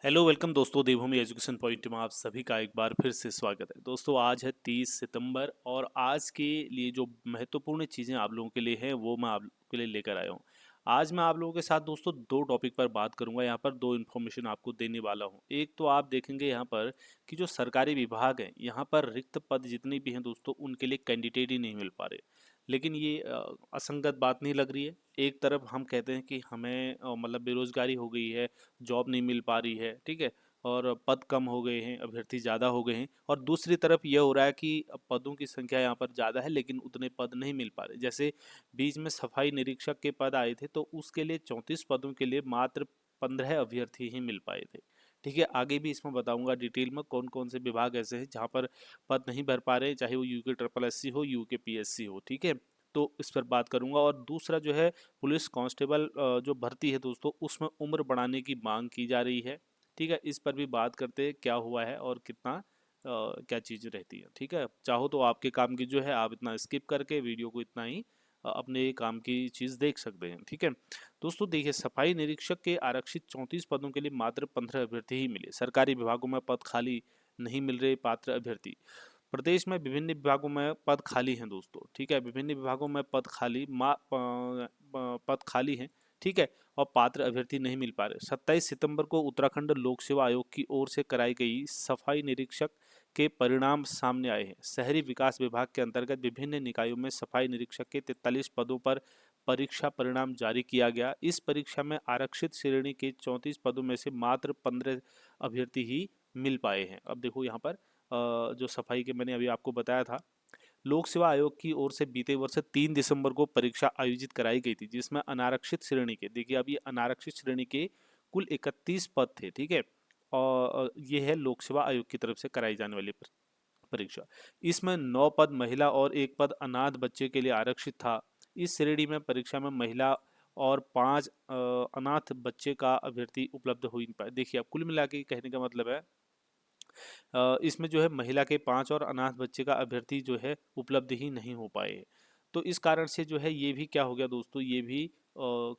Hello welcome दोस्तों, देवभूमि education point में आप सभी का एक बार फिर से स्वागत है। दोस्तों आज है 30 सितंबर और आज के लिए जो महत्वपूर्ण चीज़ें आप लोगों के लिए हैं वो मैं आप लोगों के लिए लेकर आया हूँ। आज मैं आप लोगों के साथ दोस्तों दो टॉपिक पर बात करूंगा। यहाँ पर दो इन्फॉर्मेशन आपको देने वाला हूँ। एक तो आप देखेंगे यहाँ पर कि जो सरकारी विभाग हैं यहाँ पर रिक्त पद जितने भी हैं दोस्तों उनके लिए कैंडिडेट ही नहीं मिल पा रहे। लेकिन ये असंगत बात नहीं लग रही है। एक तरफ हम कहते हैं कि हमें मतलब बेरोजगारी हो गई है, जॉब नहीं मिल पा रही है, ठीक है, और पद कम हो गए हैं, अभ्यर्थी ज़्यादा हो गए हैं, और दूसरी तरफ ये हो रहा है कि पदों की संख्या यहाँ पर ज़्यादा है लेकिन उतने पद नहीं मिल पा रहे। जैसे बीच में सफाई निरीक्षक के पद आए थे तो उसके लिए 34 पदों के लिए मात्र 15 अभ्यर्थी ही मिल पाए थे। ठीक है, आगे भी इसमें बताऊंगा डिटेल में कौन कौन से विभाग ऐसे हैं जहाँ पर पद नहीं भर पा रहे, चाहे वो यूके ट्रिपल एस सी हो, यूके पी एस सी हो। ठीक है, तो इस पर बात करूंगा। और दूसरा जो है पुलिस कांस्टेबल जो भर्ती है दोस्तों उसमें उम्र बढ़ाने की मांग की जा रही है। ठीक है, इस पर भी बात करते हैं क्या हुआ है और कितना क्या चीज़ रहती है। ठीक है, चाहो तो आपके काम की जो है आप इतना स्किप करके वीडियो को इतना ही अपने काम की चीज़ देख सकते हैं। ठीक है दोस्तों, देखिए सफाई निरीक्षक के आरक्षित 34 पदों के लिए मात्र 15 अभ्यर्थी ही मिले। सरकारी विभागों में पद खाली नहीं मिल रहे पात्र अभ्यर्थी। प्रदेश में विभिन्न विभागों में पद खाली हैं दोस्तों। ठीक है, विभिन्न विभागों में पद खाली हैं। ठीक है, और पात्र अभ्यर्थी नहीं मिल पा रहे। 27 सितंबर को उत्तराखंड लोक सेवा आयोग की ओर से कराई गई सफाई निरीक्षक के परिणाम सामने आए हैं। शहरी विकास विभाग के अंतर्गत विभिन्न निकायों में सफाई निरीक्षक के 43 पदों पर परीक्षा परिणाम जारी किया गया। इस परीक्षा में आरक्षित श्रेणी के 34 पदों में से मात्र 15 अभ्यर्थी ही मिल पाए हैं। अब देखो यहाँ पर जो सफाई के मैंने अभी आपको बताया था, लोक सेवा आयोग की ओर से बीते वर्ष 3 दिसंबर को परीक्षा आयोजित कराई गई थी जिसमें अनारक्षित श्रेणी के, देखिए अब ये अनारक्षित श्रेणी के कुल 31 पद थे। ठीक है, और ये है लोक सेवा आयोग की तरफ से कराई जाने वाली परीक्षा। इसमें 9 पद महिला और 1 पद अनाथ बच्चे के लिए आरक्षित था। इस श्रेणी में परीक्षा में महिला और 5 अनाथ बच्चे का अभ्यर्थी उपलब्ध हो नहीं पाए। देखिए अब कुल मिला के कहने का मतलब है इसमें जो है महिला के 5 और अनाथ बच्चे का अभ्यर्थी जो है उपलब्ध ही नहीं हो पाए। तो इस कारण से जो है ये भी क्या हो गया दोस्तों, ये भी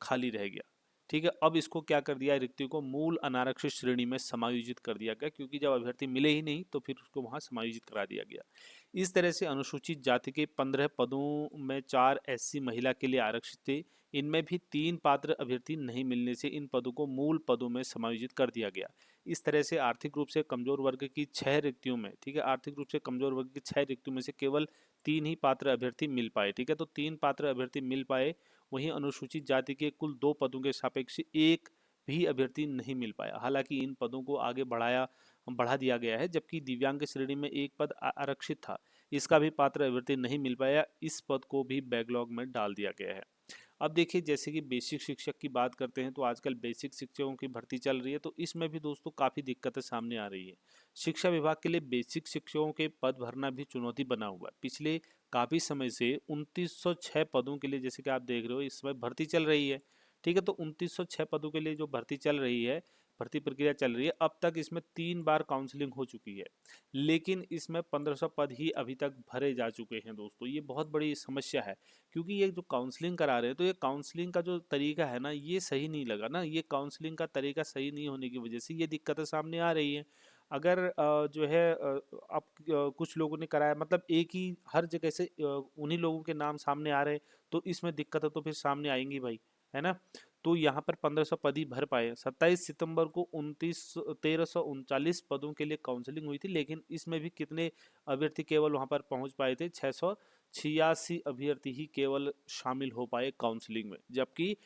खाली रह गया। ठीक है, अब इसको क्या कर दिया, रिक्ति को मूल अनारक्षित श्रेणी में समायोजित कर दिया गया, क्योंकि जब अभ्यर्थी मिले ही नहीं तो फिर उसको वहां समायोजित करा दिया गया। इस तरह से अनुसूचित जाति के 15 पदों में 4 एससी महिला के लिए आरक्षित थे। इनमें भी 3 पात्र अभ्यर्थी नहीं मिलने से इन पदों को मूल पदों में समायोजित कर दिया गया। इस तरह से आर्थिक रूप से कमजोर वर्ग की 6 रिक्तियों में, ठीक है, आर्थिक रूप से कमजोर वर्ग की 6 रिक्तियों में से केवल 3 ही पात्र अभ्यर्थी मिल पाए। ठीक है, तो 3 पात्र अभ्यर्थी मिल पाए। वहीं अनुसूचित जाति के कुल 2 पदों के सापेक्ष एक भी अभ्यर्थी नहीं मिल पाया। हालांकि इन पदों को आगे बढ़ा दिया गया है, जबकि दिव्यांग श्रेणी में एक पद आरक्षित था, इसका भी पात्र अभ्यर्थी नहीं मिल पाया। इस पद को भी बैकलॉग में डाल दिया गया है। अब देखिए जैसे कि बेसिक शिक्षक की बात करते हैं तो आजकल बेसिक शिक्षकों की भर्ती चल रही है, तो इसमें भी दोस्तों काफ़ी दिक्कतें सामने आ रही है। शिक्षा विभाग के लिए बेसिक शिक्षकों के पद भरना भी चुनौती बना हुआ है। पिछले काफ़ी समय से 2906 पदों के लिए, जैसे कि आप देख रहे हो इस समय भर्ती चल रही है। ठीक है, तो 2906 पदों के लिए जो भर्ती चल रही है, भर्ती प्रक्रिया चल रही है, अब तक इसमें 3 बार काउंसलिंग हो चुकी है, लेकिन इसमें 1500 पद ही अभी तक भरे जा चुके हैं दोस्तों। ये बहुत बड़ी समस्या है, क्योंकि ये जो काउंसलिंग करा रहे हैं तो ये काउंसलिंग का जो तरीका है ना ये सही नहीं लगा ना। ये काउंसलिंग का तरीका सही नहीं होने की वजह से ये दिक्कतें सामने आ रही हैं। अगर जो है अब कुछ लोगों ने कराया, मतलब एक ही हर जगह से उन्हीं लोगों के नाम सामने आ रहे हैं, तो इसमें दिक्कतें तो फिर सामने आएंगी भाई, है ना। तो यहाँ पर 1500 पद ही भर पाए। 27 सितंबर को 1339 पदों के लिए काउंसलिंग हुई थी, लेकिन इसमें भी कितने अभ्यर्थी केवल वहाँ पर पहुँच पाए थे, 686 अभ्यर्थी ही केवल शामिल हो पाए काउंसलिंग में। जबकि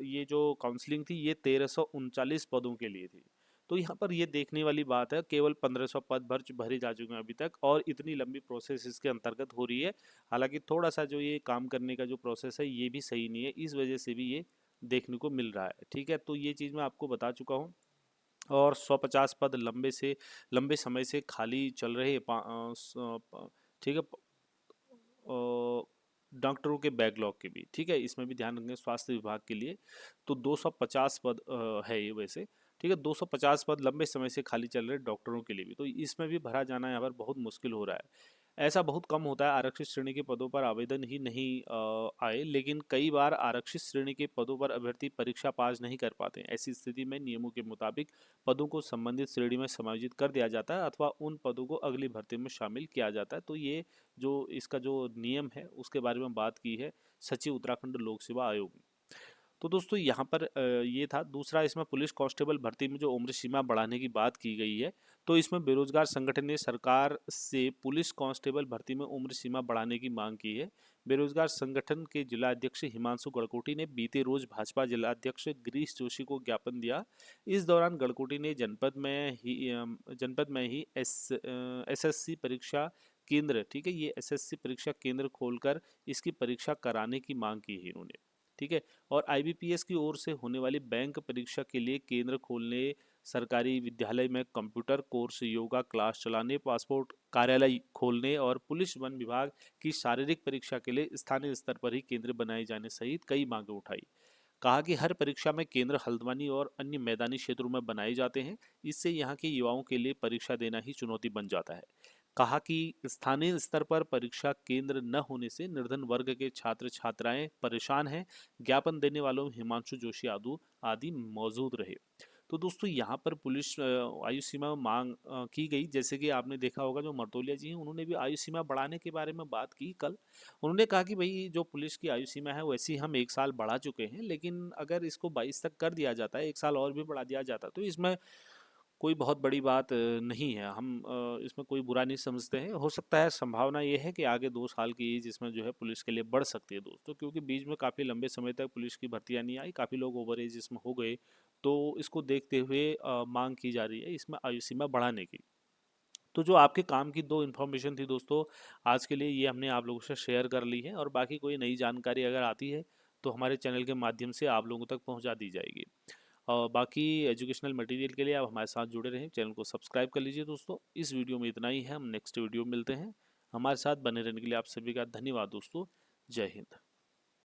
ये जो काउंसलिंग थी ये 1339 पदों के लिए थी। तो यहाँ पर ये देखने वाली बात है, केवल 1500 पद भरे जा चुके हैं अभी तक, और इतनी लंबी प्रोसेस इसके अंतर्गत हो रही है। हालांकि थोड़ा सा जो ये काम करने का जो प्रोसेस है ये भी सही नहीं है, इस वजह से भी ये देखने को मिल रहा है। ठीक है, तो ये चीज़ मैं आपको बता चुका हूँ। और 150 पद लंबे समय से खाली चल रहे ठीक है, डॉक्टरों के बैकलॉग के भी। ठीक है, इसमें भी ध्यान रखेंगे स्वास्थ्य विभाग के लिए। तो 250 पद है ये वैसे। ठीक है, 250 पद लंबे समय से खाली चल रहे डॉक्टरों के लिए भी, तो इसमें भी भरा जाना यहाँ पर बहुत मुश्किल हो रहा है। ऐसा बहुत कम होता है आरक्षित श्रेणी के पदों पर आवेदन ही नहीं आए, लेकिन कई बार आरक्षित श्रेणी के पदों पर अभ्यर्थी परीक्षा पास नहीं कर पाते। ऐसी स्थिति में नियमों के मुताबिक पदों को संबंधित श्रेणी में समायोजित कर दिया जाता है अथवा उन पदों को अगली भर्ती में शामिल किया जाता है। तो ये जो इसका जो नियम है उसके बारे में बात की है सचिव उत्तराखंड लोक सेवा आयोग ने। तो दोस्तों यहाँ पर ये था। दूसरा, इसमें पुलिस कांस्टेबल भर्ती में जो उम्र सीमा बढ़ाने की बात की गई है, तो इसमें बेरोजगार संगठन ने सरकार से पुलिस कांस्टेबल भर्ती में उम्र सीमा बढ़ाने की मांग की है। बेरोजगार संगठन के जिला अध्यक्ष हिमांशु गड़कोटी ने बीते रोज भाजपा जिला अध्यक्ष गिरीश जोशी को ज्ञापन दिया। इस दौरान गड़कोटी ने जनपद में ही एसएससी परीक्षा केंद्र, ठीक है, ये एसएससी परीक्षा केंद्र खोलकर इसकी परीक्षा कराने की मांग की है इन्होंने, ठीक है। और आईबीपीएस की ओर से होने वाली बैंक परीक्षा के लिए केंद्र खोलने, सरकारी विद्यालय में कंप्यूटर कोर्स, योगा क्लास चलाने, पासपोर्ट कार्यालय खोलने और पुलिस वन विभाग की शारीरिक परीक्षा के लिए स्थानीय स्तर पर ही केंद्र बनाए जाने सहित कई मांगें उठाई। कहा कि हर परीक्षा में केंद्र हल्द्वानी और अन्य मैदानी क्षेत्रों में बनाए जाते हैं, इससे यहाँ के युवाओं के लिए परीक्षा देना ही चुनौती बन जाता है। कहा कि स्थानीय स्तर पर परीक्षा केंद्र न होने से निर्धन वर्ग के छात्र छात्राएं परेशान हैं। ज्ञापन देने वालों में हिमांशु जोशी आदि मौजूद रहे। तो दोस्तों यहाँ पर पुलिस आयु सीमा मांग की गई। जैसे कि आपने देखा होगा जो मर्तोलिया जी हैं उन्होंने भी आयु सीमा बढ़ाने के बारे में बात की कल। उन्होंने कहा कि भाई जो पुलिस की आयु सीमा है वैसी हम 1 साल बढ़ा चुके हैं, लेकिन अगर इसको 22 तक कर दिया जाता है, 1 साल और भी बढ़ा दिया जाता तो इसमें कोई बहुत बड़ी बात नहीं है। हम इसमें कोई बुरा नहीं समझते हैं। हो सकता है, संभावना ये है कि आगे 2 साल की एज इसमें जो है पुलिस के लिए बढ़ सकती है दोस्तों, क्योंकि बीच में काफ़ी लंबे समय तक पुलिस की भर्तियां नहीं आई, काफ़ी लोग ओवर एज इसमें हो गए। तो इसको देखते हुए मांग की जा रही है इसमें आयु सीमा बढ़ाने की। तो जो आपके काम की 2 इन्फॉर्मेशन थी दोस्तों, आज के लिए ये हमने आप लोगों से शेयर कर ली है, और बाकी कोई नई जानकारी अगर आती है तो हमारे चैनल के माध्यम से आप लोगों तक पहुंचा दी जाएगी। और बाकी एजुकेशनल मटेरियल के लिए आप हमारे साथ जुड़े रहें, चैनल को सब्सक्राइब कर लीजिए दोस्तों। इस वीडियो में इतना ही है, हम नेक्स्ट वीडियो में मिलते हैं। हमारे साथ बने रहने के लिए आप सभी का धन्यवाद दोस्तों। जय हिंद।